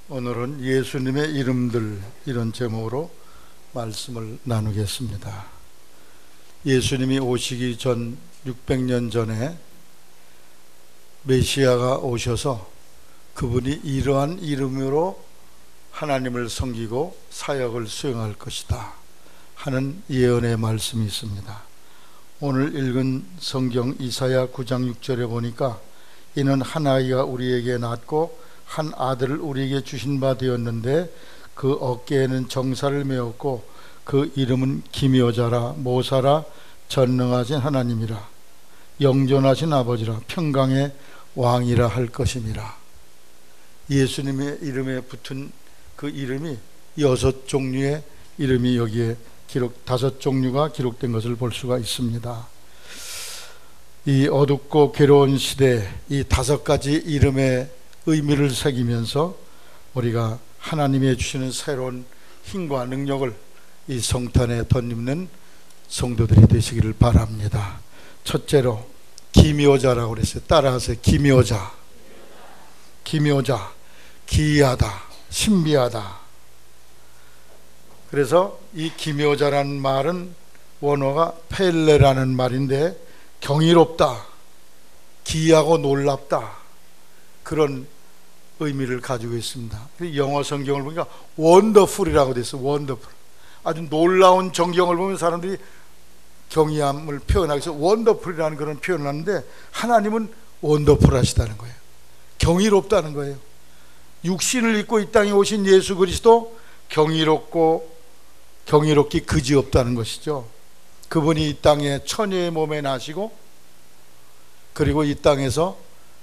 오늘은 예수님의 이름들, 이런 제목으로 말씀을 나누겠습니다. 예수님이 오시기 전 600년 전에 메시아가 오셔서 그분이 이러한 이름으로 하나님을 섬기고 사역을 수행할 것이다 하는 예언의 말씀이 있습니다. 오늘 읽은 성경 이사야 9장 6절에 보니까 이는 한 아이가 우리에게 낳고 한 아들을 우리에게 주신 바 되었는데 그 어깨에는 정사를 메었고 그 이름은 기묘자라 모사라 전능하신 하나님이라 영존하신 아버지라 평강의 왕이라 할 것임이라. 예수님의 이름에 붙은 그 이름이 6종류의 이름이 여기에 5종류가 기록된 것을 볼 수가 있습니다. 이 어둡고 괴로운 시대에 이 5가지 이름의 의미를 새기면서 우리가 하나님이 주시는 새로운 힘과 능력을 이 성탄에 덧입는 성도들이 되시기를 바랍니다. 첫째로 기묘자라고 그랬어요. 따라하세요. 기묘자. 기묘자, 기이하다, 신비하다. 그래서 이 기묘자라는 말은 원어가 펠레라는 말인데 경이롭다, 기이하고 놀랍다, 그런 의미를 가지고 있습니다. 영어 성경을 보니까 원더풀이라고 되어 있어요. 원더풀. 아주 놀라운 전경을 보면 사람들이 경이함을 표현하기 위해서 원더풀이라는 그런 표현을 하는데, 하나님은 원더풀 하시다는 거예요. 경이롭다는 거예요. 육신을 입고 이 땅에 오신 예수 그리스도 경이롭기 그지없다는 것이죠. 그분이 이 땅에 처녀의 몸에 나시고, 그리고 이 땅에서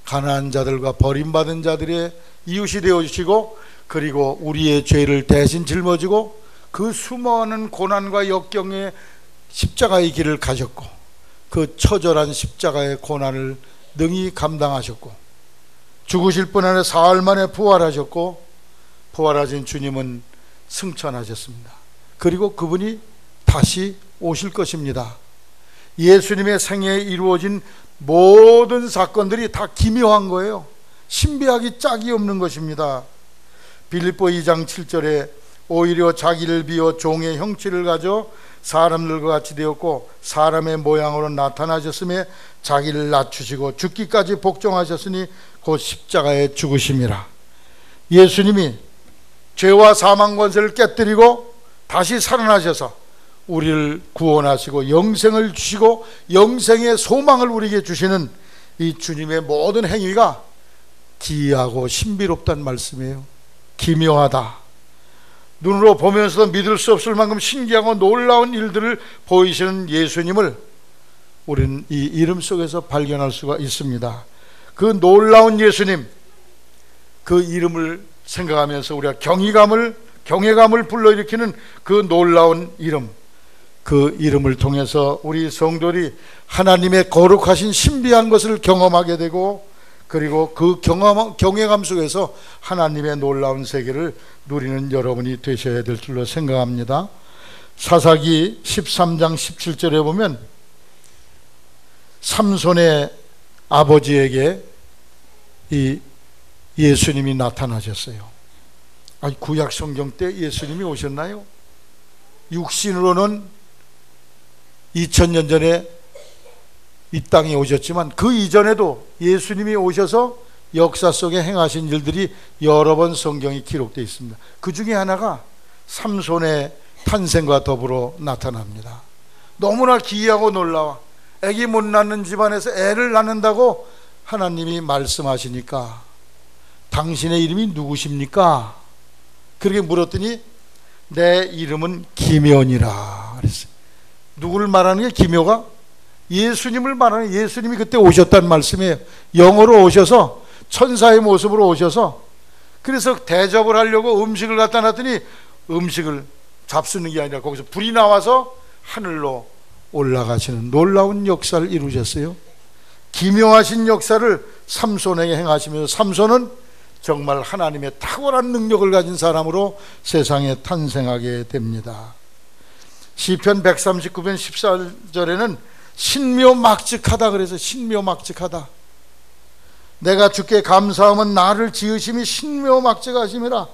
가난한 자들과 버림받은 자들의 이웃이 되어주시고, 그리고 우리의 죄를 대신 짊어지고 그 수많은 고난과 역경의 십자가의 길을 가셨고, 그 처절한 십자가의 고난을 능히 감당하셨고, 죽으실 분 안에 사흘 만에 부활하셨고, 부활하신 주님은 승천하셨습니다. 그리고 그분이 다시 오실 것입니다. 예수님의 생애에 이루어진 모든 사건들이 다 기묘한 거예요. 신비하기 짝이 없는 것입니다. 빌립보 2장 7절에 오히려 자기를 비워 종의 형체를 가져 사람들과 같이 되었고 사람의 모양으로 나타나셨으며 자기를 낮추시고 죽기까지 복종하셨으니 곧 십자가에 죽으심이라. 예수님이 죄와 사망 권세를 깨뜨리고 다시 살아나셔서 우리를 구원하시고 영생을 주시고 영생의 소망을 우리에게 주시는 이 주님의 모든 행위가 기이하고 신비롭다는 말씀이에요. 기묘하다. 눈으로 보면서도 믿을 수 없을 만큼 신기하고 놀라운 일들을 보이시는 예수님을 우리는 이 이름 속에서 발견할 수가 있습니다. 그 놀라운 예수님, 그 이름을 생각하면서 우리가 경외감을 불러일으키는 그 놀라운 이름, 그 이름을 통해서 우리 성도들이 하나님의 거룩하신 신비한 것을 경험하게 되고, 그리고 그 경외감 속에서 하나님의 놀라운 세계를 누리는 여러분이 되셔야 될 줄로 생각합니다. 사사기 13장 17절에 보면 삼손의 아버지에게 이 예수님이 나타나셨어요. 구약 성경 때 예수님이 오셨나요? 육신으로는 2000년 전에 이 땅에 오셨지만 그 이전에도 예수님이 오셔서 역사 속에 행하신 일들이 여러 번 성경이 기록되어 있습니다. 그 중에 하나가 삼손의 탄생과 더불어 나타납니다. 너무나 기이하고 놀라워. 애기 못 낳는 집안에서 애를 낳는다고 하나님이 말씀하시니까 당신의 이름이 누구십니까? 그렇게 물었더니 내 이름은 기묘니라 그랬어요. 누구를 말하는 게 기묘가? 예수님을 말하는, 예수님이 그때 오셨다는 말씀이에요. 영으로 오셔서 천사의 모습으로 오셔서, 그래서 대접을 하려고 음식을 갖다 놨더니 음식을 잡수는 게 아니라 거기서 불이 나와서 하늘로 올라가시는 놀라운 역사를 이루셨어요. 기묘하신 역사를 삼손에게 행하시면서 삼손은 정말 하나님의 탁월한 능력을 가진 사람으로 세상에 탄생하게 됩니다. 시편 139편 14절에는 신묘막측하다 그래서 신묘막측하다. 내가 주께 감사함은 나를 지으심이 신묘막측하심이라.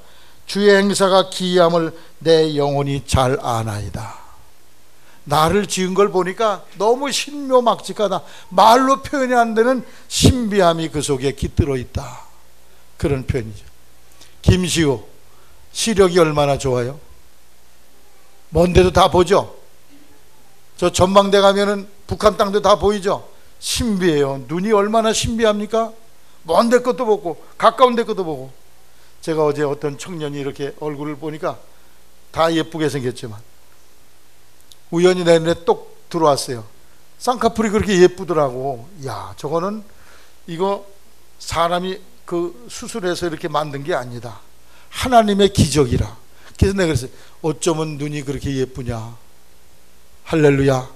주의 행사가 기이함을 내 영혼이 잘 아나이다. 나를 지은 걸 보니까 너무 신묘막측하다. 말로 표현이 안 되는 신비함이 그 속에 깃들어 있다. 그런 표현이죠. 김시우 시력이 얼마나 좋아요? 먼데도 다 보죠. 저 전망대 가면은 북한 땅도 다 보이죠. 신비해요. 눈이 얼마나 신비합니까? 먼 데 것도 보고 가까운 데 것도 보고. 제가 어제 어떤 청년이 이렇게 얼굴을 보니까 다 예쁘게 생겼지만 우연히 내 눈에 똑 들어왔어요. 쌍꺼풀이 그렇게 예쁘더라고. 야, 저거는 이거 사람이 그 수술해서 이렇게 만든 게 아니다. 하나님의 기적이라. 그래서 내가 그랬어요. 어쩌면 눈이 그렇게 예쁘냐. 할렐루야.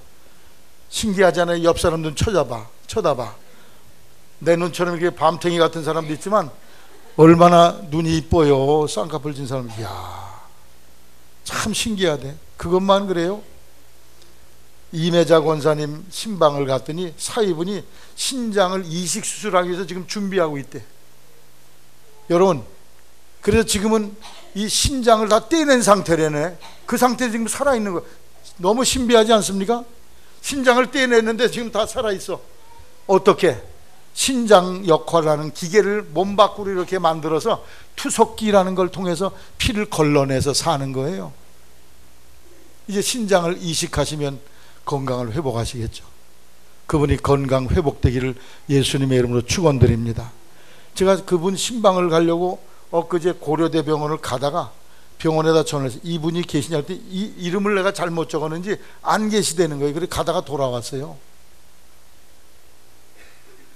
신기하잖아요. 옆 사람 눈 쳐다봐. 내 눈처럼 이렇게 밤탱이 같은 사람도 있지만 얼마나 눈이 이뻐요. 쌍꺼풀 진 사람. 이야, 참 신기하대. 그것만 그래요? 이매자 권사님 신방을 갔더니 사위분이 신장을 이식 수술하기 위해서 지금 준비하고 있대. 여러분, 그래서 지금은 이 신장을 다 떼낸 상태라네. 그 상태에 지금 살아있는 거 너무 신비하지 않습니까? 신장을 떼냈는데 지금 다 살아있어. 어떻게? 신장 역할하는 기계를 몸 밖으로 이렇게 만들어서 투석기라는 걸 통해서 피를 걸러내서 사는 거예요. 이제 신장을 이식하시면 건강을 회복하시겠죠. 그분이 건강 회복되기를 예수님의 이름으로 축원드립니다. 제가 그분 신방을 가려고 엊그제 고려대병원을 가다가 병원에다 전화해서 이분이 계시냐 했더니 이 이름을 내가 잘못 적었는지 안 계시다는 거예요. 그래서 가다가 돌아왔어요.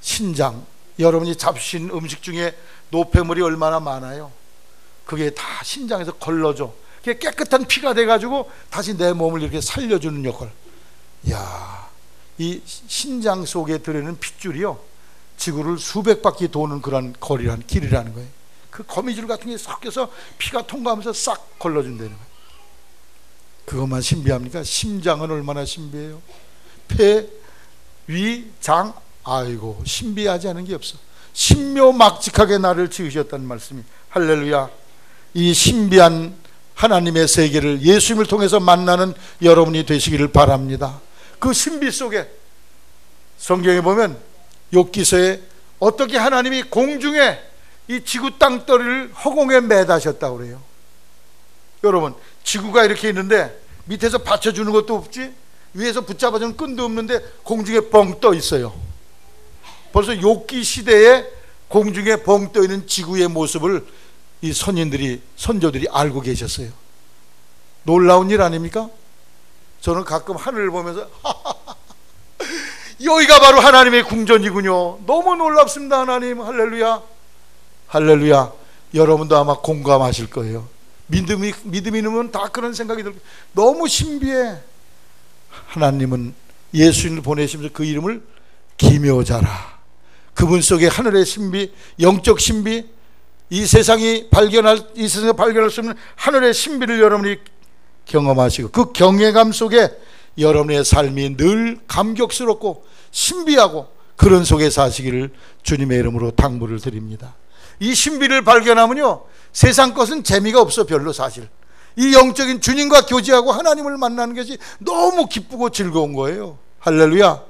신장, 여러분이 잡수신 음식 중에 노폐물이 얼마나 많아요. 그게 다 신장에서 걸러져. 그게 깨끗한 피가 돼가지고 다시 내 몸을 이렇게 살려주는 역할. 이야, 이 신장 속에 들어있는 핏줄이요, 지구를 수백 바퀴 도는 그런 길이라는 거예요. 그 거미줄 같은 게 섞여서 피가 통과하면서 싹 걸러준다는 거예요. 그것만 신비합니까? 심장은 얼마나 신비해요. 폐, 위, 장, 아이고 신비하지 않은 게 없어. 신묘막측하게 나를 지으셨다는 말씀이. 할렐루야. 이 신비한 하나님의 세계를 예수님을 통해서 만나는 여러분이 되시기를 바랍니다. 그 신비 속에 성경에 보면 욥기서에 어떻게 하나님이 공중에 이 지구 땅덩이를 허공에 매다셨다고 그래요. 여러분, 지구가 이렇게 있는데 밑에서 받쳐주는 것도 없지, 위에서 붙잡아주는 끈도 없는데 공중에 뻥 떠 있어요. 벌써 욥기 시대에 공중에 뻥 떠 있는 지구의 모습을 이 선조들이 알고 계셨어요. 놀라운 일 아닙니까? 저는 가끔 하늘을 보면서 여기가 바로 하나님의 궁전이군요. 너무 놀랍습니다. 하나님. 할렐루야. 할렐루야. 여러분도 아마 공감하실 거예요. 믿음이 있으면 다 그런 생각이 들고 너무 신비해. 하나님은 예수님을 보내시면서 그 이름을 기묘자라. 그분 속에 하늘의 신비, 영적 신비, 이 세상에 발견할 수 없는 하늘의 신비를 여러분이 경험하시고 그 경외감 속에 여러분의 삶이 늘 감격스럽고 신비하고 그런 속에 사시기를 주님의 이름으로 당부를 드립니다. 이 신비를 발견하면요, 세상 것은 재미가 없어. 별로. 사실 이 영적인 주님과 교제하고 하나님을 만나는 것이 너무 기쁘고 즐거운 거예요. 할렐루야.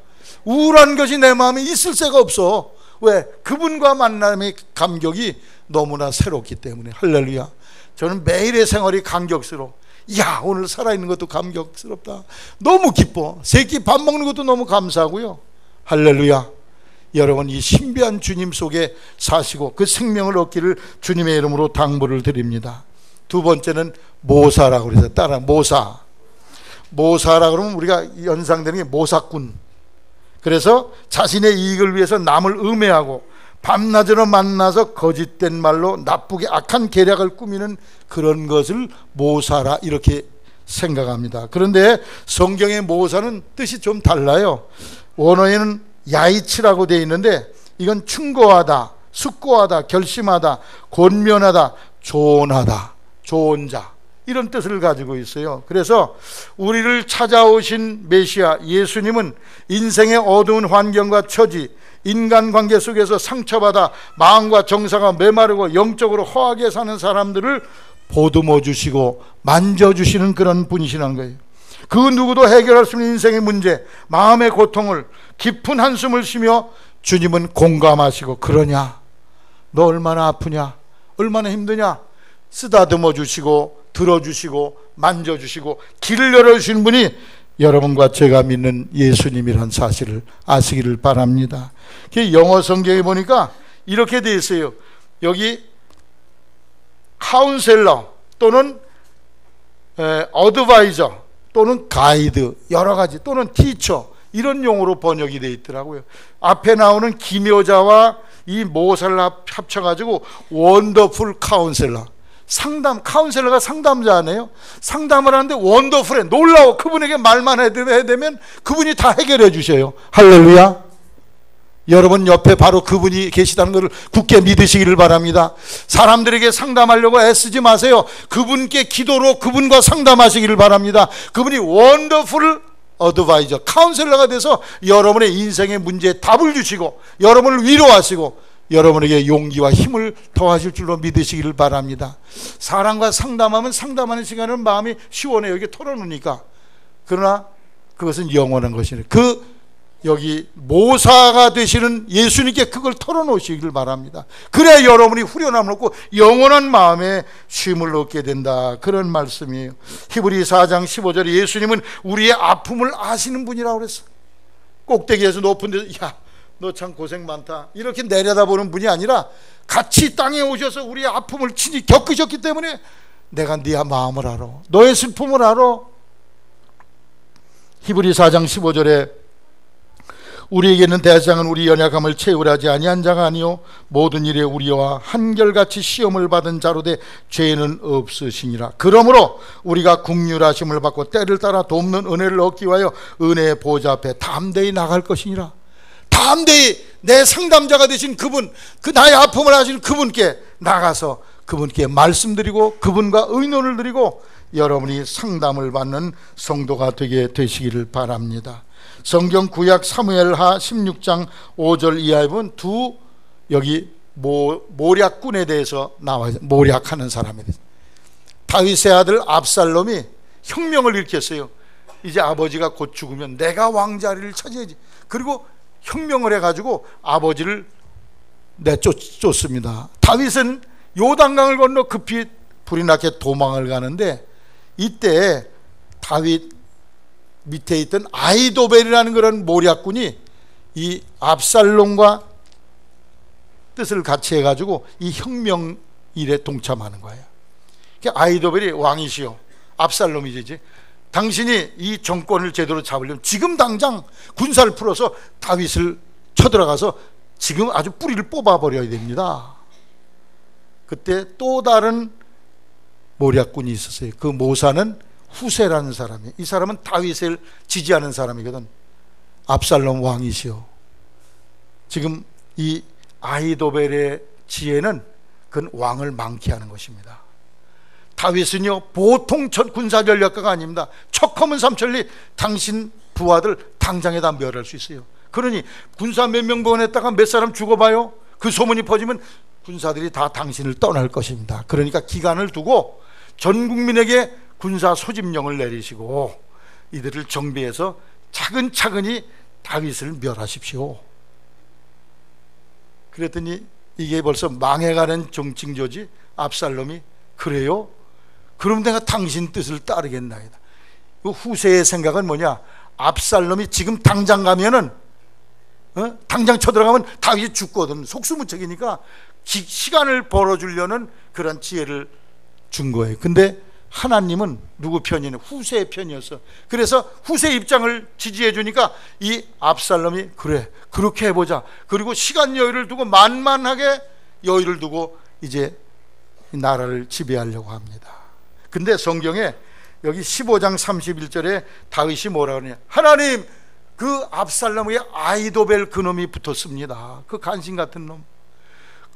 우울한 것이 내 마음에 있을 새가 없어. 왜? 그분과 만남의 감격이 너무나 새롭기 때문에. 할렐루야. 저는 매일의 생활이 감격스러워. 야, 오늘 살아있는 것도 감격스럽다. 너무 기뻐. 세 끼 밥 먹는 것도 너무 감사하고요. 할렐루야. 여러분, 이 신비한 주님 속에 사시고 그 생명을 얻기를 주님의 이름으로 당부를 드립니다. 두 번째는 모사라고 그래서 따라 모사. 모사라 그러면 우리가 연상되는 게 모사꾼. 그래서 자신의 이익을 위해서 남을 음해하고 밤낮으로 만나서 거짓된 말로 나쁘게 악한 계략을 꾸미는 그런 것을 모사라 이렇게 생각합니다. 그런데 성경의 모사는 뜻이 좀 달라요. 원어에는 야이치라고 되어 있는데 이건 충고하다, 숙고하다, 결심하다, 권면하다, 조언하다, 좋은 자, 이런 뜻을 가지고 있어요. 그래서 우리를 찾아오신 메시아 예수님은 인생의 어두운 환경과 처지, 인간관계 속에서 상처받아 마음과 정서가 메마르고 영적으로 허하게 사는 사람들을 보듬어 주시고 만져주시는 그런 분이시라는 거예요. 그 누구도 해결할 수 있는 인생의 문제, 마음의 고통을 깊은 한숨을 쉬며 주님은 공감하시고, 그러냐? 너 얼마나 아프냐? 얼마나 힘드냐? 쓰다듬어 주시고 들어주시고 만져주시고 길을 열어주시는 분이 여러분과 제가 믿는 예수님이란 사실을 아시기를 바랍니다. 영어 성경에 보니까 이렇게 되어 있어요. 여기 카운셀러 또는 어드바이저 또는 가이드, 여러 가지, 또는 티처, 이런 용어로 번역이 되어 있더라고요. 앞에 나오는 기묘자와 이 모사를 합쳐가지고 원더풀 카운셀러, 상담, 카운셀러가 상담자네요. 상담을 하는데 원더풀해, 놀라워. 그분에게 말만 해되면 그분이 다 해결해 주셔요. 할렐루야. 여러분 옆에 바로 그분이 계시다는 것을 굳게 믿으시기를 바랍니다. 사람들에게 상담하려고 애쓰지 마세요. 그분께 기도로 그분과 상담하시기를 바랍니다. 그분이 원더풀 어드바이저, 카운셀러가 돼서 여러분의 인생의 문제에 답을 주시고 여러분을 위로하시고 여러분에게 용기와 힘을 더하실 줄로 믿으시기를 바랍니다. 사람과 상담하면 상담하는 시간은 마음이 시원해요. 여기 털어놓으니까. 그러나 그것은 영원한 것이네. 여기 모사가 되시는 예수님께 그걸 털어놓으시기를 바랍니다. 그래야 여러분이 후련함을 얻고 영원한 마음의 쉼을 얻게 된다, 그런 말씀이에요. 히브리 4장 15절에 예수님은 우리의 아픔을 아시는 분이라고 그랬어. 꼭대기에서 높은 데서 야, 너 참 고생 많다 이렇게 내려다보는 분이 아니라 같이 땅에 오셔서 우리의 아픔을 친히 겪으셨기 때문에 내가 네 마음을 알아, 너의 슬픔을 알아. 히브리 4장 15절에 우리에게는 대장은 우리 연약함을 채우려 하지 아니한 자가 아니요 모든 일에 우리와 한결같이 시험을 받은 자로되 죄는 없으시니라. 그러므로 우리가 긍휼하심을 받고 때를 따라 돕는 은혜를 얻기 위하여 은혜의 보좌 앞에 담대히 나갈 것이니라. 담대히 내 상담자가 되신 그분, 그 나의 아픔을 아시는 그분께 나가서 그분께 말씀드리고 그분과 의논을 드리고 여러분이 상담을 받는 성도가 되게 되시기를 바랍니다. 성경 구약 사무엘하 16장 5절 이하에 보면 여기 모략군에 대해서 나와요. 모략하는 사람에 대해서. 다윗의 아들 압살롬이 혁명을 일으켰어요. 이제 아버지가 곧 죽으면 내가 왕자리를 차지해야지. 그리고 혁명을 해가지고 아버지를 내쫓습니다. 다윗은 요단강을 건너 급히 불이 나게 도망을 가는데 이때 다윗 밑에 있던 아히도벨이라는 그런 모략군이 이 압살롬과 뜻을 같이 해가지고 이 혁명 일에 동참하는 거예요. 아히도벨이 왕이시오, 압살롬이지, 당신이 이 정권을 제대로 잡으려면 지금 당장 군사를 풀어서 다윗을 쳐들어가서 지금 아주 뿌리를 뽑아버려야 됩니다. 그때 또 다른 모략군이 있었어요. 그 모사는 후세라는 사람이, 이 사람은 다윗을 지지하는 사람이거든. 압살롬 왕이시오. 지금 이 아히도벨의 지혜는 그건 왕을 망케 하는 것입니다. 다윗은요 보통 군사 전략가가 아닙니다. 척하면 삼천리, 당신 부하들 당장에 다 멸할 수 있어요. 그러니 군사 몇 명 보냈다가 몇 사람 죽어봐요. 그 소문이 퍼지면 군사들이 다 당신을 떠날 것입니다. 그러니까 기간을 두고 전 국민에게 군사 소집령을 내리시고 이들을 정비해서 차근차근히 다윗을 멸하십시오. 그랬더니 이게 벌써 망해가는 정칭조지. 압살롬이 그래요? 그럼 내가 당신 뜻을 따르겠나이다. 그 후세의 생각은 뭐냐? 압살롬이 지금 당장 가면은 당장 쳐들어가면 다윗이 죽거든. 속수무책이니까 시간을 벌어주려는 그런 지혜를 준 거예요. 근데 하나님은 누구 편이냐? 후세의 편이었어. 그래서 후세 입장을 지지해 주니까 이 압살롬이 그래, 그렇게 해보자. 그리고 시간 여유를 두고 만만하게 여유를 두고 이제 이 나라를 지배하려고 합니다. 근데 성경에 여기 15장 31절에 다윗이 뭐라 그러냐? 하나님, 그 압살롬의 아히도벨 그놈이 붙었습니다. 그 간신 같은 놈,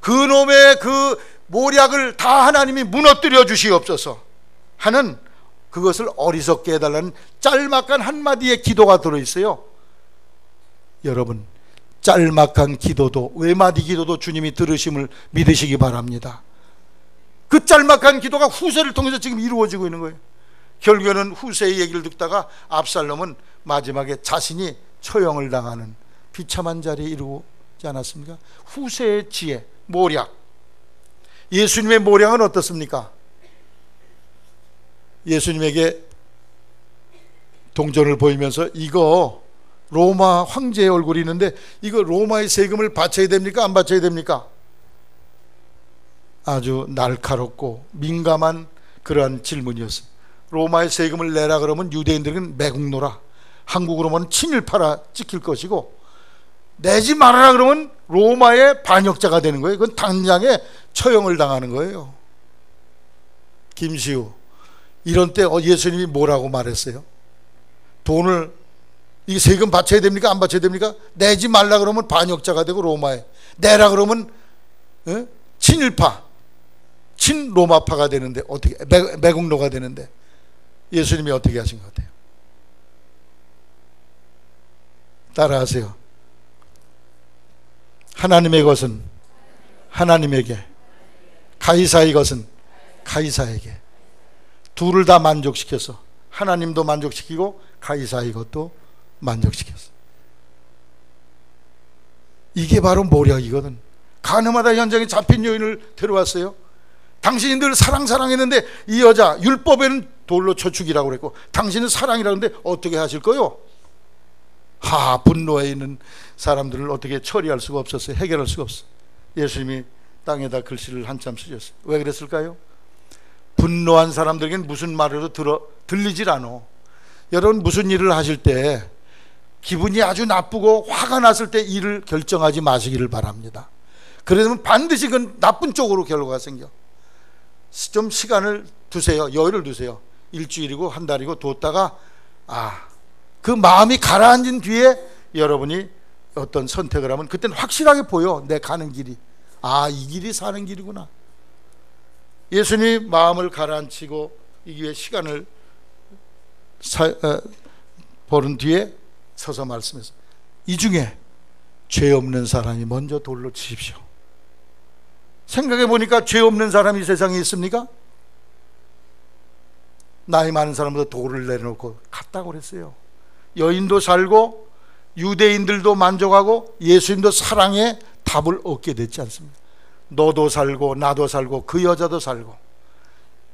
그놈의 그 모략을 다 하나님이 무너뜨려 주시옵소서 하는, 그것을 어리석게 해달라는 짤막한 한마디의 기도가 들어있어요. 여러분, 짤막한 기도도, 외마디 기도도 주님이 들으심을 믿으시기 바랍니다. 그 짤막한 기도가 후세를 통해서 지금 이루어지고 있는 거예요. 결국에는 후세의 얘기를 듣다가 압살롬은 마지막에 자신이 처형을 당하는 비참한 자리에 이르지 않았습니까? 후세의 지혜, 모략. 예수님의 모략은 어떻습니까? 예수님에게 동전을 보이면서 이거 로마 황제의 얼굴이 있는데 이거 로마의 세금을 바쳐야 됩니까? 안 바쳐야 됩니까? 아주 날카롭고 민감한 그러한 질문이었어요. 로마의 세금을 내라 그러면 유대인들은 매국노라, 한국으로 보면 친일파라 찍힐 것이고, 내지 말아라 그러면 로마의 반역자가 되는 거예요. 그건 당장에 처형을 당하는 거예요. 김시우, 이런 때 예수님이 뭐라고 말했어요? 돈을, 이 세금 바쳐야 됩니까? 안 바쳐야 됩니까? 내지 말라 그러면 반역자가 되고 로마에, 내라 그러면 친일파, 친로마파가 되는데, 어떻게 매국노가 되는데 예수님이 어떻게 하신 것 같아요? 따라하세요. 하나님의 것은 하나님에게, 가이사의 것은 가이사에게. 둘을 다 만족시켜서 하나님도 만족시키고 가이사의 것도 만족시켰어. 이게 바로 모략이거든. 가늠하다 현장에 잡힌 여인을 데려왔어요. 당신이 늘 사랑했는데 이 여자 율법에는 돌로 쳐 죽이라고 그랬고 당신은 사랑이라는데 어떻게 하실 거요? 분노에 있는 사람들을 어떻게 처리할 수가 없었어요. 해결할 수가 없어. 예수님이 땅에다 글씨를 한참 쓰셨어요. 왜 그랬을까요? 분노한 사람들에게는 무슨 말으로 들리질 않아. 여러분, 무슨 일을 하실 때 기분이 아주 나쁘고 화가 났을 때 일을 결정하지 마시기를 바랍니다. 그러면 반드시 그건 나쁜 쪽으로 결과가 생겨. 좀 시간을 두세요. 여유를 두세요. 일주일이고 한 달이고 뒀다가 그 마음이 가라앉은 뒤에 여러분이 어떤 선택을 하면 그때는 확실하게 보여. 내 가는 길이, 이 길이 사는 길이구나. 예수님 마음을 가라앉히고 이 위에 시간을 보는 뒤에 서서 말씀해서 이 중에 죄 없는 사람이 먼저 돌로 치십시오. 생각해 보니까 죄 없는 사람이 세상에 있습니까? 나이 많은 사람보다 돌을 내려놓고 갔다고 그랬어요. 여인도 살고 유대인들도 만족하고 예수님도 사랑의 답을 얻게 됐지 않습니까? 너도 살고 나도 살고 그 여자도 살고.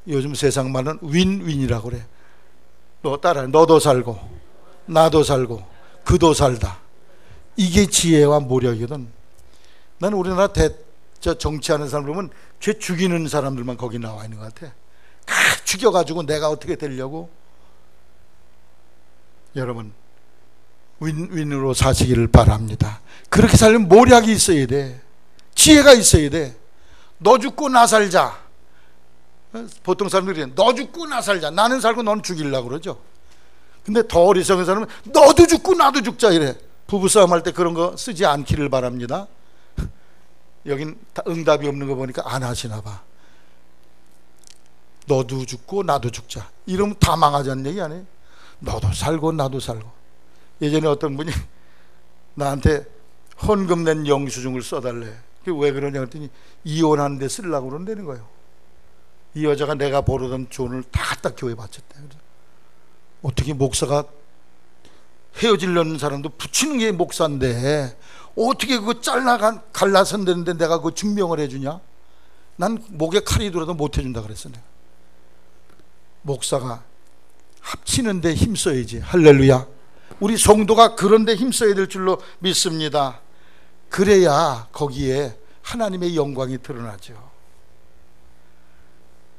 요즘 세상 말은 윈윈이라고 그래. 너 따라해. 너도 살고 나도 살고 그도 살다. 이게 지혜와 모략이거든. 나는 우리나라 정치하는 사람 보면 죄 죽이는 사람들만 거기 나와 있는 것 같아. 죽여가지고 내가 어떻게 되려고. 여러분, 윈윈으로 사시기를 바랍니다. 그렇게 살려면 모략이 있어야 돼. 지혜가 있어야 돼. 너 죽고 나 살자. 보통 사람들이 너 죽고 나 살자. 나는 살고 너는 죽이려고 그러죠. 근데 더 어리석은 사람은 너도 죽고 나도 죽자 이래. 부부싸움 할 때 그런 거 쓰지 않기를 바랍니다. 여긴 응답이 없는 거 보니까 안 하시나 봐. 너도 죽고 나도 죽자. 이러면 다 망하자는 얘기 아니에요? 너도 살고 나도 살고. 예전에 어떤 분이 나한테 헌금 낸 영수증을 써달래. 왜 그러냐 했더니 이혼하는데 쓰려고 그런다는 거예요. 이 여자가 내가 벌어던 돈을 다 갖다 교회에 바쳤대. 어떻게 목사가 헤어지려는 사람도 붙이는 게 목사인데 어떻게 그거 갈라선대는데 내가 그거 증명을 해주냐? 난 목에 칼이 들어도 못 해준다 그랬어. 내가. 목사가 합치는데 힘써야지. 할렐루야. 우리 성도가 그런데 힘써야 될 줄로 믿습니다. 그래야 거기에 하나님의 영광이 드러나죠.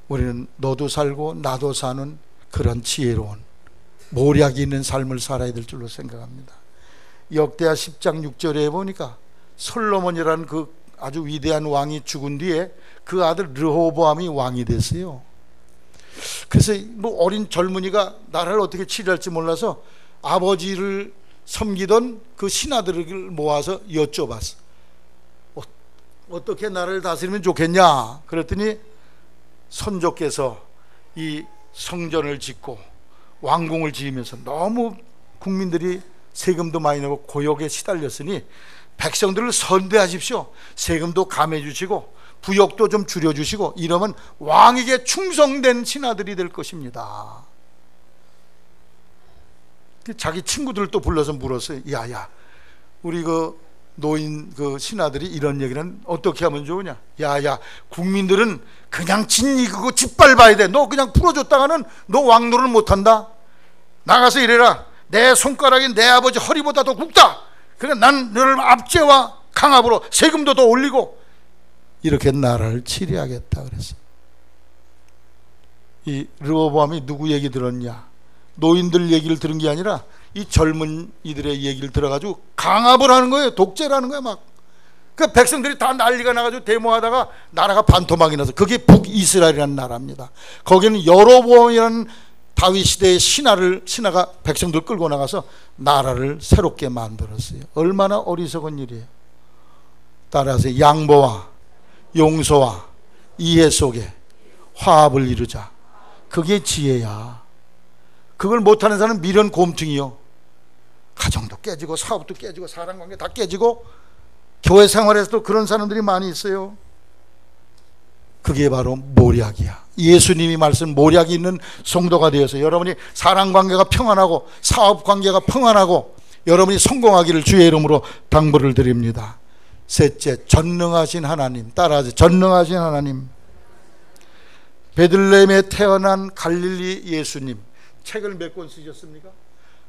우리는 너도 살고 나도 사는 그런 지혜로운 모략이 있는 삶을 살아야 될 줄로 생각합니다. 역대하 10장 6절에 보니까 솔로몬이라는 그 아주 위대한 왕이 죽은 뒤에 그 아들 르호보암이 왕이 됐어요. 그래서 뭐 어린 젊은이가 나라를 어떻게 치료할지 몰라서 아버지를 섬기던 그 신하들을 모아서 여쭤봤어. 어떻게 나라를 다스리면 좋겠냐? 그랬더니 선조께서 이 성전을 짓고 왕궁을 지으면서 너무 국민들이 세금도 많이 내고 고역에 시달렸으니 백성들을 선대하십시오. 세금도 감해 주시고 부역도 좀 줄여주시고 이러면 왕에게 충성된 신하들이 될 것입니다. 자기 친구들을 또 불러서 물었어요. 야야, 우리 그 노인 그 신하들이 이런 얘기는 어떻게 하면 좋으냐? 야야, 국민들은 그냥 짓이고 짓밟아야 돼. 너 그냥 풀어줬다가는 너 왕노를 못한다. 나가서 이래라. 내 손가락이 내 아버지 허리보다 더 굵다. 그래, 난 너를 압제와 강압으로 세금도 더 올리고 이렇게 나라를 치리하겠다 그랬어. 이 르호보암이 누구 얘기 들었냐? 노인들 얘기를 들은 게 아니라 이 젊은 이들의 얘기를 들어가지고 강압을 하는 거예요. 독재를 하는 거예요. 막 그 백성들이 다 난리가 나가지고 데모하다가 나라가 반토막이 나서, 그게 북이스라엘이라는 나라입니다. 거기는 여로보암이라는 다윗 시대의 신하가 백성들 끌고 나가서 나라를 새롭게 만들었어요. 얼마나 어리석은 일이에요. 따라서 양보와 용서와 이해 속에 화합을 이루자. 그게 지혜야. 그걸 못하는 사람은 미련 곰퉁이요. 가정도 깨지고 사업도 깨지고 사람관계 다 깨지고 교회 생활에서도 그런 사람들이 많이 있어요. 그게 바로 모략이야. 예수님이 말씀 모략이 있는 성도가 되어서 여러분이 사랑관계가 평안하고 사업관계가 평안하고 여러분이 성공하기를 주의 이름으로 당부를 드립니다. 셋째, 전능하신 하나님. 따라하세요. 전능하신 하나님. 베들레헴에 태어난 갈릴리 예수님. 책을 몇 권 쓰셨습니까?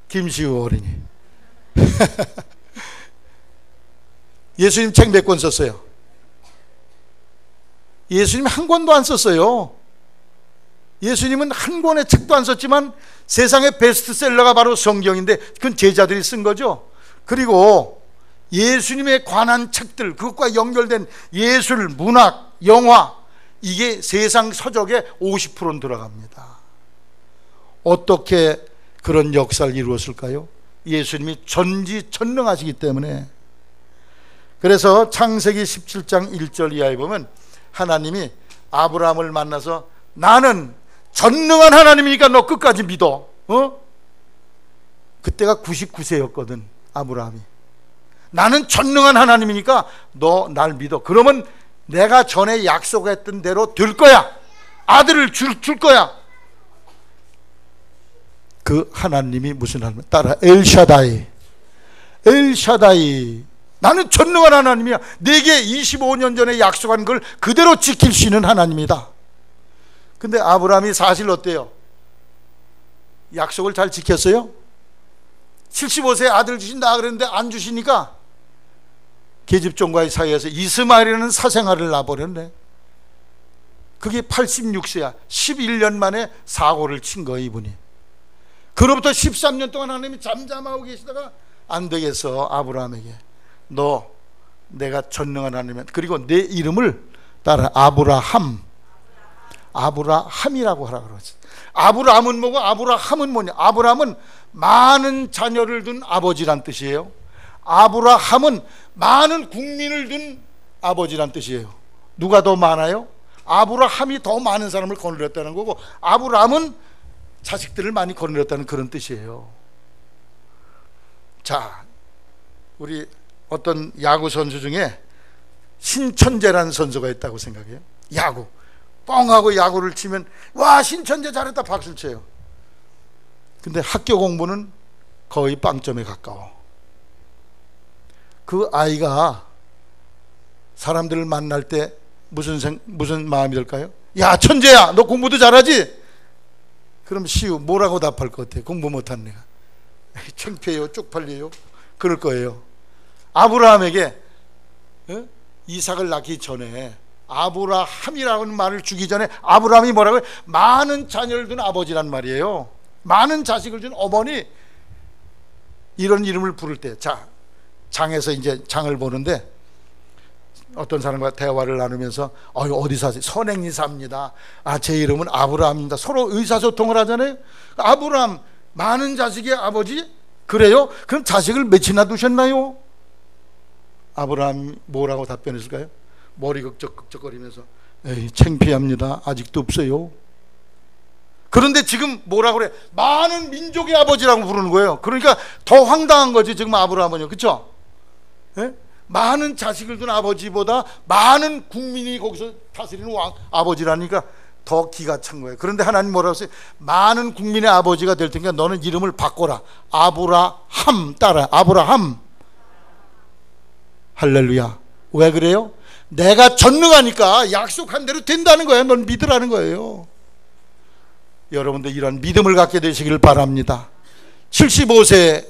김시우 어린이. 예수님 책 몇 권 썼어요? 예수님 한 권도 안 썼어요. 예수님은 한 권의 책도 안 썼지만 세상의 베스트셀러가 바로 성경인데 그건 제자들이 쓴 거죠. 그리고 예수님에 관한 책들, 그것과 연결된 예술, 문학, 영화, 이게 세상 서적의 50%는 들어갑니다. 어떻게 그런 역사를 이루었을까요? 예수님이 전지전능하시기 때문에. 그래서 창세기 17장 1절 이하에 보면 하나님이 아브라함을 만나서 나는 전능한 하나님이니까 너 끝까지 믿어. 그때가 99세였거든 아브라함이. 나는 전능한 하나님이니까 너 날 믿어. 그러면 내가 전에 약속했던 대로 될 거야. 아들을 줄 거야. 그 하나님이 무슨 하나님? 따라 엘샤다이. 엘샤다이. 나는 전능한 하나님이야. 내게 25년 전에 약속한 걸 그대로 지킬 수 있는 하나님이다. 근데 아브라함이 사실 어때요? 약속을 잘 지켰어요? 75세 아들 주신다 그랬는데 안 주시니까 계집종과의 사이에서 이스마엘이라는 사생아를 낳아버렸네. 그게 86세야 11년 만에 사고를 친 거예요 이분이. 그로부터 13년 동안 하나님이 잠잠하고 계시다가 안 되겠어 아브라함에게 너 내가 전능한 하나님이야. 그리고 내 이름을 따라 아브라함이라고 하라 그러지. 아브라함은 뭐고 아브라함은 뭐냐? 아브라함은 많은 자녀를 둔 아버지란 뜻이에요. 아브라함은 많은 국민을 둔 아버지란 뜻이에요. 누가 더 많아요? 아브라함이 더 많은 사람을 거느렸다는 거고 아브라함은 자식들을 많이 거느렸다는 그런 뜻이에요. 자, 우리 어떤 야구 선수 중에 신천재라는 선수가 있다고 생각해요. 야구 뻥하고 야구를 치면 와 신천재 잘했다 박수를 쳐요. 근데 학교 공부는 거의 빵점에 가까워. 그 아이가 사람들을 만날 때 무슨 마음이 들까요? 야 천재야 너 공부도 잘하지? 그럼 시우 뭐라고 답할 것 같아? 공부 못한 내가 창피해요 쪽팔려요 그럴 거예요. 아브라함에게 이삭을 낳기 전에 아브라함이라는 말을 주기 전에 아브라함이 뭐라고요? 많은 자녀를 둔 아버지란 말이에요. 많은 자식을 준 어머니, 이런 이름을 부를 때, 자 장에서 이제 장을 보는데 어떤 사람과 대화를 나누면서 어디 사세요? 선행리 삽니다. 제 이름은 아브라함입니다. 서로 의사소통을 하잖아요. 아브라함 많은 자식의 아버지? 그래요? 그럼 자식을 몇이나 두셨나요? 아브라함이 뭐라고 답변했을까요? 머리 극적극적거리면서 에이 창피합니다. 아직도 없어요. 그런데 지금 뭐라 그래? 많은 민족의 아버지라고 부르는 거예요. 그러니까 더 황당한 거지 지금 아브라함은요. 그렇죠? 많은 자식을 둔 아버지보다 많은 국민이 거기서 다스리는 왕 아버지라니까 더 기가 찬 거예요. 그런데 하나님 뭐라고 했어요? 많은 국민의 아버지가 될 테니까 너는 이름을 바꿔라. 아브라함 따라. 아브라함. 할렐루야. 왜 그래요? 내가 전능하니까 약속한 대로 된다는 거예요. 넌 믿으라는 거예요. 여러분들 이런 믿음을 갖게 되시길 바랍니다. 75세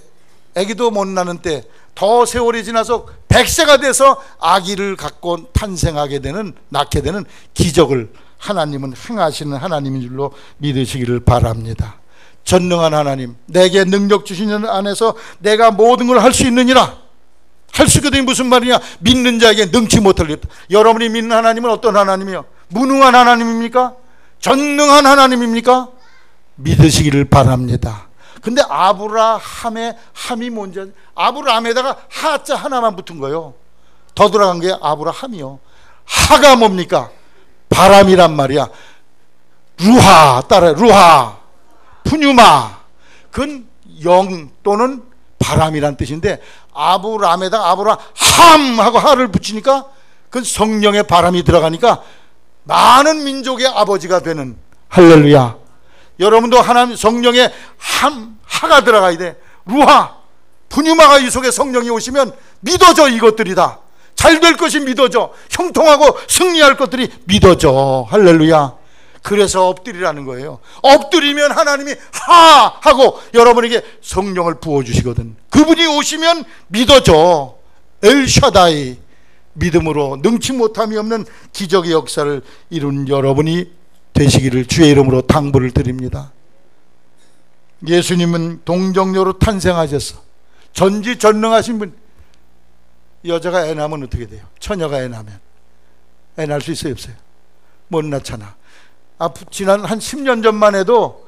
아기도 못 낳는 때 더 세월이 지나서 100세가 돼서 아기를 갖고 탄생하게 되는, 낳게 되는 기적을 하나님은 행하시는 하나님인 줄로 믿으시기를 바랍니다. 전능한 하나님, 내게 능력 주시는 안에서 내가 모든 걸 할 수 있느니라. 할 수 있거든요. 무슨 말이냐? 믿는 자에게 능치 못할 일. 여러분이 믿는 하나님은 어떤 하나님이요? 무능한 하나님입니까? 전능한 하나님입니까? 믿으시기를 바랍니다. 근데 아브라함의 함이 뭔지, 아브라함에다가 하자 하나만 붙은 거예요. 더 들어간 게 아브라함이요. 하가 뭡니까? 바람이란 말이야. 루하 따라. 루하 푸뉴마, 그건 영 또는 바람이란 뜻인데 아브라함에다가 아브라함 하고 하를 붙이니까 그건 성령의 바람이 들어가니까 많은 민족의 아버지가 되는. 할렐루야. 여러분도 하나님 성령의 하가 들어가야 돼. 루하 푸뉴마가 이 속에 성령이 오시면 믿어져. 이것들이 다 잘 될 것이 믿어져. 형통하고 승리할 것들이 믿어져. 할렐루야. 그래서 엎드리라는 거예요. 엎드리면 하나님이 하 하고 여러분에게 성령을 부어주시거든. 그분이 오시면 믿어져. 엘샤다이, 믿음으로 능치 못함이 없는 기적의 역사를 이룬 여러분이 되시기를 주의 이름으로 당부를 드립니다. 예수님은 동정녀로 탄생하셔서 전지전능하신 분. 여자가 애 낳으면 어떻게 돼요? 처녀가 애 낳으면 애 낳을 수 있어요? 없어요? 못 낳잖아. 지난 한 10년 전만 해도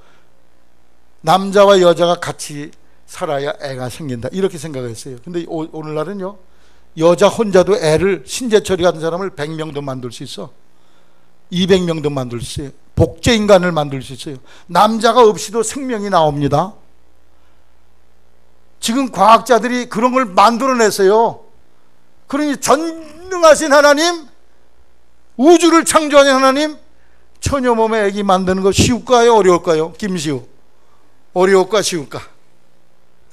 남자와 여자가 같이 살아야 애가 생긴다 이렇게 생각했어요. 근데 오늘날은요, 여자 혼자도 애를, 신재철이 같은 사람을 100명도 만들 수 있어. 200명도 만들 수 있어요. 복제인간을 만들 수 있어요. 남자가 없이도 생명이 나옵니다. 지금 과학자들이 그런 걸 만들어냈어요. 그러니 전능하신 하나님, 우주를 창조하신 하나님, 처녀 몸에 애기 만드는 거 쉬울까요? 어려울까요? 김시우, 어려울까 쉬울까?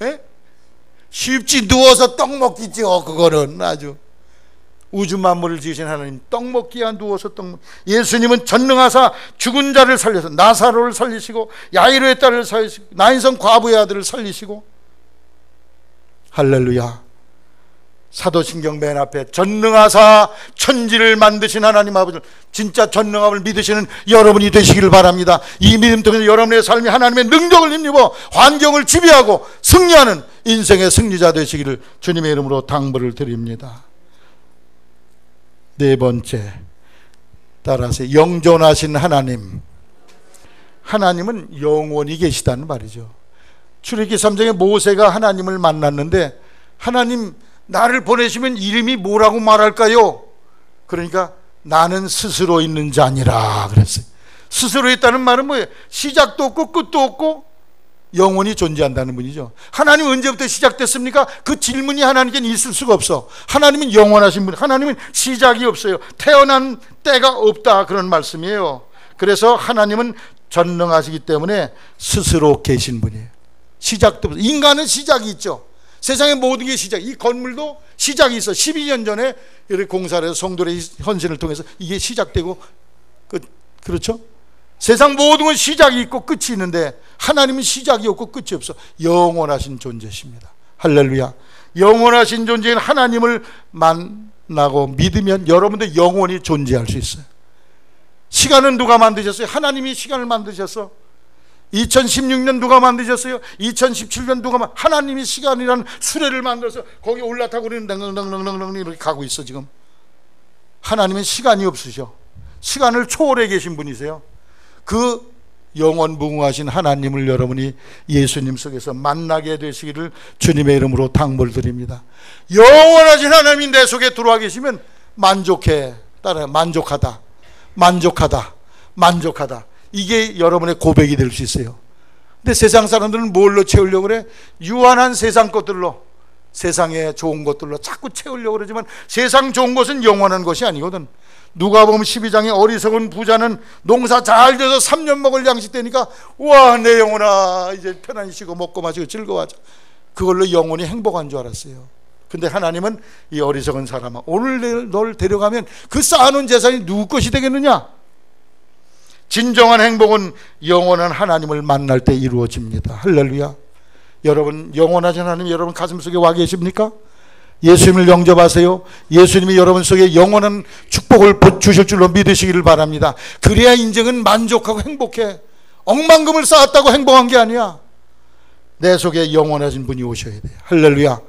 에? 쉽지. 누워서 떡 먹기죠. 그거는 아주. 우주 만물을 지으신 하나님, 떡 먹기야 누워서 떡 먹. 예수님은 전능하사 죽은 자를 살려서 나사로를 살리시고 야이로의 딸을 살리시고 나인성 과부의 아들을 살리시고. 할렐루야. 사도신경 맨 앞에 전능하사 천지를 만드신 하나님 아버지, 진짜 전능함을 믿으시는 여러분이 되시기를 바랍니다. 이 믿음 때문에 여러분의 삶이 하나님의 능력을 힘입어 환경을 지배하고 승리하는 인생의 승리자 되시기를 주님의 이름으로 당부를 드립니다. 네 번째, 따라서 영존하신 하나님. 하나님은 영원히 계시다는 말이죠. 출애굽기 3장에 모세가 하나님을 만났는데, 하나님 나를 보내시면 이름이 뭐라고 말할까요? 그러니까 나는 스스로 있는 자니라 그랬어요. 스스로 있다는 말은 뭐예요? 시작도 없고 끝도 없고 영원히 존재한다는 분이죠. 하나님은 언제부터 시작됐습니까? 그 질문이 하나님께는 있을 수가 없어. 하나님은 영원하신 분, 하나님은 시작이 없어요. 태어난 때가 없다, 그런 말씀이에요. 그래서 하나님은 전능하시기 때문에 스스로 계신 분이에요. 시작도 없어요. 인간은 시작이 있죠. 세상의 모든 게 시작. 이 건물도 시작이 있어. 12년 전에 이렇게 공사를 해서 성도의 헌신을 통해서 이게 시작되고 그렇죠? 세상 모든 건 시작이 있고 끝이 있는데 하나님은 시작이 없고 끝이 없어. 영원하신 존재십니다. 할렐루야. 영원하신 존재인 하나님을 만나고 믿으면 여러분도 영원히 존재할 수 있어요. 시간은 누가 만드셨어요? 하나님이 시간을 만드셨어. 2016년 누가 만드셨어요? 2017년 누가 하나님이 시간이라는 수레를 만들어서 거기 올라타고 우리는 릉릉릉릉릉 이렇게 가고 있어. 지금 하나님은 시간이 없으셔. 시간을 초월해 계신 분이세요. 그 영원무궁하신 하나님을 여러분이 예수님 속에서 만나게 되시기를 주님의 이름으로 당부를 드립니다. 영원하신 하나님이 내 속에 들어와 계시면 만족해. 따라요. 만족하다, 만족하다, 만족하다. 이게 여러분의 고백이 될 수 있어요. 근데 세상 사람들은 뭘로 채우려고 그래? 유한한 세상 것들로. 세상에 좋은 것들로 자꾸 채우려고 그러지만 세상 좋은 것은 영원한 것이 아니거든. 누가복음 12장에 어리석은 부자는 농사 잘 돼서 3년 먹을 양식 되니까 와, 내 영혼아 이제 편안히 쉬고 먹고 마시고 즐거워하자. 그걸로 영혼이 행복한 줄 알았어요. 근데 하나님은 이 어리석은 사람아, 오늘 널 데려가면 그 쌓아놓은 재산이 누구 것이 되겠느냐? 진정한 행복은 영원한 하나님을 만날 때 이루어집니다. 할렐루야. 여러분, 영원하신 하나님 여러분 가슴속에 와 계십니까? 예수님을 영접하세요. 예수님이 여러분 속에 영원한 축복을 주실 줄로 믿으시기를 바랍니다. 그래야 인생은 만족하고 행복해. 억만금을 쌓았다고 행복한 게 아니야. 내 속에 영원하신 분이 오셔야 돼. 할렐루야.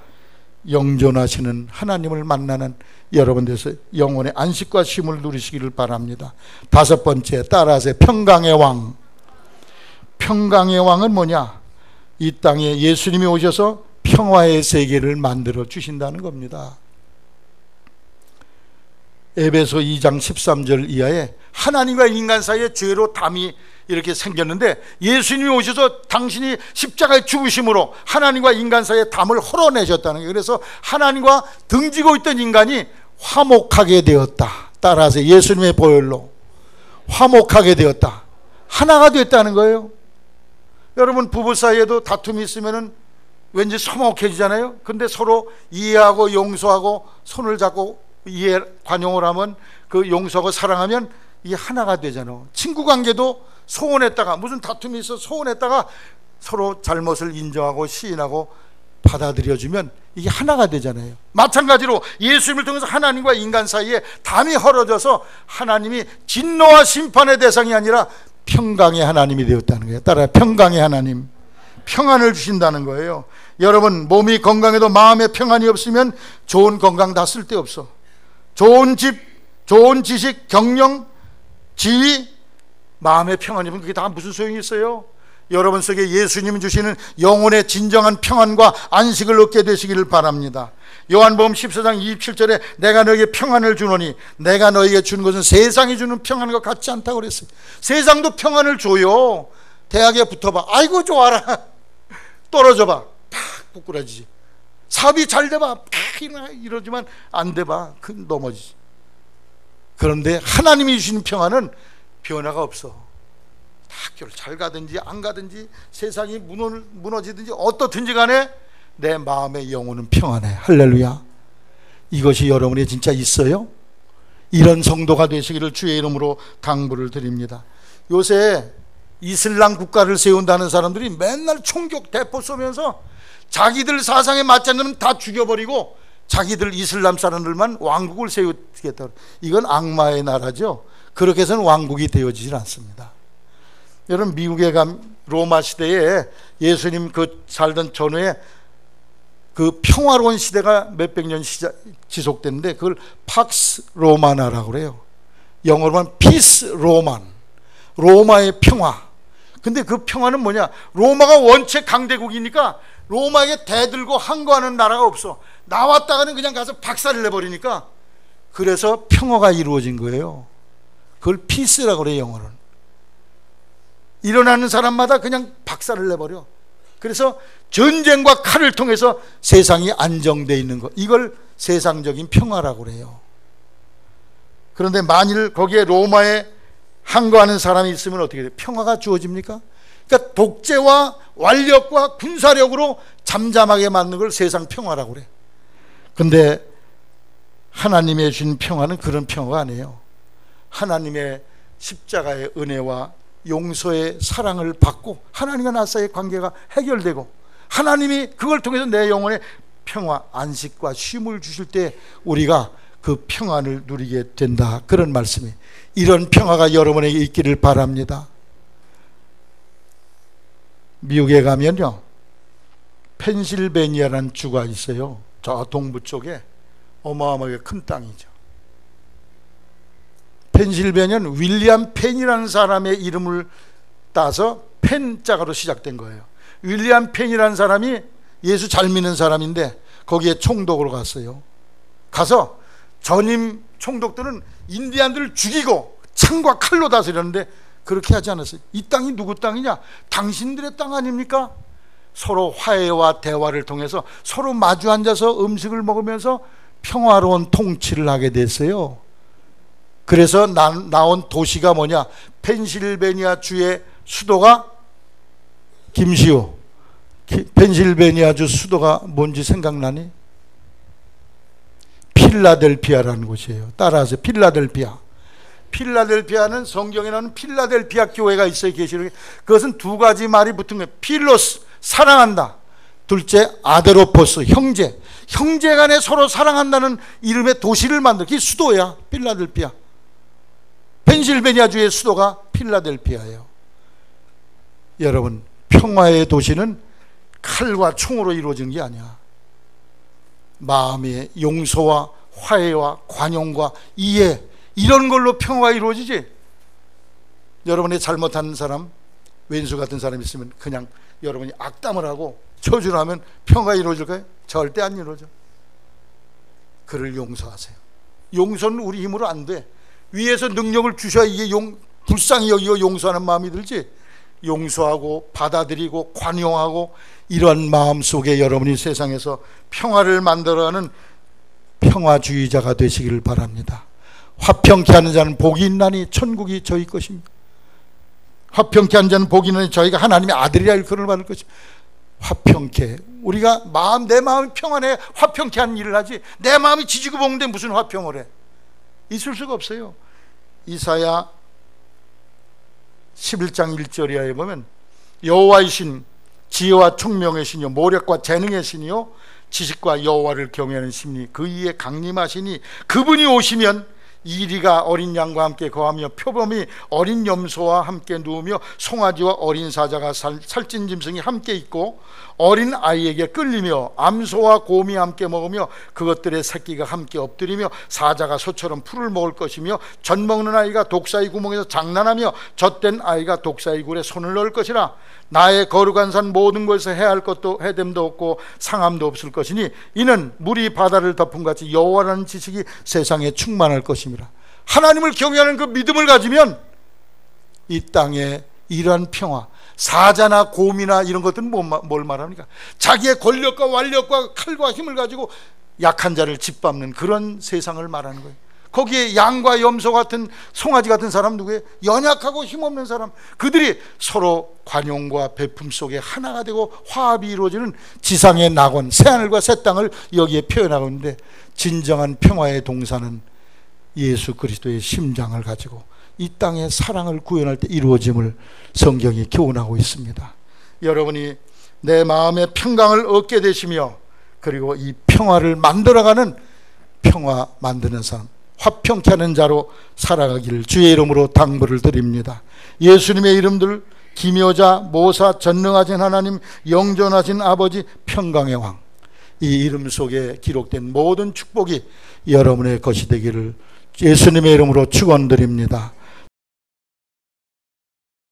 영존하시는 하나님을 만나는 여러분 돼서 영혼의 안식과 쉼을 누리시기를 바랍니다. 다섯 번째, 따라하세요. 평강의 왕. 평강의 왕은 뭐냐? 이 땅에 예수님이 오셔서 평화의 세계를 만들어 주신다는 겁니다. 에베소 2장 13절 이하에 하나님과 인간 사이에 죄로 담이 이렇게 생겼는데 예수님이 오셔서 당신이 십자가에 죽으심으로 하나님과 인간 사이에 담을 헐어내셨다는 거예요. 그래서 하나님과 등지고 있던 인간이 화목하게 되었다. 따라하세요. 예수님의 보혈로 화목하게 되었다. 하나가 됐다는 거예요. 여러분, 부부 사이에도 다툼이 있으면은 왠지 서먹해지잖아요. 근데 서로 이해하고 용서하고 손을 잡고 이해 관용을 하면, 그 용서하고 사랑하면 이게 하나가 되잖아. 친구 관계도 소원했다가 무슨 다툼이 있어 소원했다가 서로 잘못을 인정하고 시인하고 받아들여주면 이게 하나가 되잖아요. 마찬가지로 예수님을 통해서 하나님과 인간 사이에 담이 헐어져서 하나님이 진노와 심판의 대상이 아니라 평강의 하나님이 되었다는 거예요. 따라 평강의 하나님, 평안을 주신다는 거예요. 여러분, 몸이 건강해도 마음에 평안이 없으면 좋은 건강 다 쓸데없어. 좋은 집, 좋은 지식, 경영, 지위, 마음의 평안이면 그게 다 무슨 소용이 있어요? 여러분 속에 예수님이 주시는 영혼의 진정한 평안과 안식을 얻게 되시기를 바랍니다. 요한복음 14장 27절에 내가 너에게 평안을 주노니 내가 너에게 주는 것은 세상이 주는 평안과 같지 않다고 그랬어요. 세상도 평안을 줘요. 대학에 붙어봐, 아이고 좋아라. 떨어져봐, 팍 부끄러지지. 사업이 잘 돼봐, 팍 이러지만 안 돼봐, 넘어지지. 그런데 하나님이 주시는 평안은 변화가 없어. 학교를 잘 가든지 안 가든지 세상이 무너지든지 어떻든지 간에 내 마음의 영혼은 평안해. 할렐루야. 이것이 여러분이 진짜 있어요? 이런 성도가 되시기를 주의 이름으로 당부를 드립니다. 요새 이슬람 국가를 세운다는 사람들이 맨날 총격 대포 쏘면서 자기들 사상에 맞지 않으면 다 죽여버리고 자기들 이슬람 사람들만 왕국을 세우겠다. 이건 악마의 나라죠. 그렇게 해서는 왕국이 되어지질 않습니다. 여러분, 미국에 로마 시대에 예수님 살던 전후에 그 평화로운 시대가 몇백 년 지속됐는데 그걸 팍스 로마나라고 그래요. 영어로 하면 피스 로만, 로마의 평화. 근데 그 평화는 뭐냐? 로마가 원체 강대국이니까 로마에게 대들고 항거하는 나라가 없어. 나왔다가는 그냥 가서 박살을 내버리니까, 그래서 평화가 이루어진 거예요. 그걸 피스라고 그래요, 영어로는. 일어나는 사람마다 그냥 박살을 내버려. 그래서 전쟁과 칼을 통해서 세상이 안정되어 있는 것, 이걸 세상적인 평화라고 그래요. 그런데 만일 거기에 로마에 항거하는 사람이 있으면 어떻게 돼요? 평화가 주어집니까? 그러니까 독재와 완력과 군사력으로 잠잠하게 만든 걸 세상 평화라고 그래. 근데 하나님의 주신 평화는 그런 평화가 아니에요. 하나님의 십자가의 은혜와 용서의 사랑을 받고 하나님과 나 사이의 관계가 해결되고 하나님이 그걸 통해서 내 영혼에 평화, 안식과 쉼을 주실 때 우리가 그 평안을 누리게 된다. 그런 말씀이, 이런 평화가 여러분에게 있기를 바랍니다. 미국에 가면요, 펜실베니아라는 주가 있어요. 저 동부 쪽에 어마어마하게 큰 땅이죠. 펜실베니아는 윌리엄 펜이라는 사람의 이름을 따서 펜자가로 시작된 거예요. 윌리엄 펜이라는 사람이 예수 잘 믿는 사람인데 거기에 총독으로 갔어요. 가서 전임 총독들은 인디안들을 죽이고 창과 칼로 다스렸는데 그렇게 하지 않았어요. 이 땅이 누구 땅이냐? 당신들의 땅 아닙니까? 서로 화해와 대화를 통해서 서로 마주 앉아서 음식을 먹으면서 평화로운 통치를 하게 됐어요. 그래서 나온 도시가 뭐냐? 펜실베니아 주의 수도가 김시호. 펜실베니아 주 수도가 뭔지 생각나니? 필라델피아라는 곳이에요. 따라하세요. 필라델피아. 필라델피아는 성경에 나오는 필라델피아 교회가 있어요. 계시록에. 그것은 두 가지 말이 붙은 거예요. 필로스, 사랑한다. 둘째, 아데로포스, 형제. 형제 간에 서로 사랑한다는 이름의 도시를 만들어. 그게 수도야. 필라델피아. 펜실베니아주의 수도가 필라델피아예요. 여러분, 평화의 도시는 칼과 총으로 이루어지는 게 아니야. 마음의 용서와 화해와 관용과 이해, 이런 걸로 평화가 이루어지지. 여러분이 잘못한 사람, 왼수 같은 사람 있으면 그냥 여러분이 악담을 하고 저주를 하면 평화가 이루어질까요? 절대 안 이루어져. 그를 용서하세요. 용서는 우리 힘으로 안 돼. 위에서 능력을 주셔야 이게 불쌍히 여기고 용서하는 마음이 들지. 용서하고 받아들이고 관용하고 이러한 마음 속에 여러분이 세상에서 평화를 만들어가는 평화주의자가 되시기를 바랍니다. 화평케 하는 자는 복이 있나니 천국이 저희 것입니다. 화평케 하는 자는 복이 있나니 저희가 하나님의 아들이라 일컬음을 받을 것입니다. 화평케, 우리가 내 마음이 평안해 화평케 하는 일을 하지, 내 마음이 지지고 볶는데 무슨 화평을 해? 있을 수가 없어요. 이사야 11장 1절에 보면 여호와의 신, 지혜와 총명의 신이요 모력과 재능의 신이요 지식과 여호와를 경외하는 신이 그 위에 강림하시니 그분이 오시면 이리가 어린 양과 함께 거하며 표범이 어린 염소와 함께 누우며 송아지와 어린 사자가 살찐 짐승이 함께 있고 어린 아이에게 끌리며 암소와 곰이 함께 먹으며 그것들의 새끼가 함께 엎드리며 사자가 소처럼 풀을 먹을 것이며 젖 먹는 아이가 독사의 구멍에서 장난하며 젖된 아이가 독사의 굴에 손을 넣을 것이라. 나의 거룩한 산 모든 곳에서 해할 것도 해됨도 없고 상함도 없을 것이니 이는 물이 바다를 덮은 같이 여호와라는 지식이 세상에 충만할 것입니다. 하나님을 경외하는 그 믿음을 가지면 이 땅에 이러한 평화, 사자나 곰이나 이런 것들은 뭘 말합니까? 자기의 권력과 완력과 칼과 힘을 가지고 약한 자를 짓밟는 그런 세상을 말하는 거예요. 거기에 양과 염소 같은 송아지 같은 사람 누구예요? 연약하고 힘없는 사람. 그들이 서로 관용과 베품 속에 하나가 되고 화합이 이루어지는 지상의 낙원, 새하늘과 새 땅을 여기에 표현하고 있는데, 진정한 평화의 동산은 예수 그리스도의 심장을 가지고 이 땅의 사랑을 구현할 때 이루어짐을 성경이 교훈하고 있습니다. 여러분이 내 마음의 평강을 얻게 되시며 그리고 이 평화를 만들어가는 평화 만드는 사람, 화평케 하는 자로 살아가기를 주의 이름으로 당부를 드립니다. 예수님의 이름들, 기묘자, 모사, 전능하신 하나님, 영존하신 아버지, 평강의 왕, 이 이름 속에 기록된 모든 축복이 여러분의 것이 되기를 예수님의 이름으로 축원드립니다.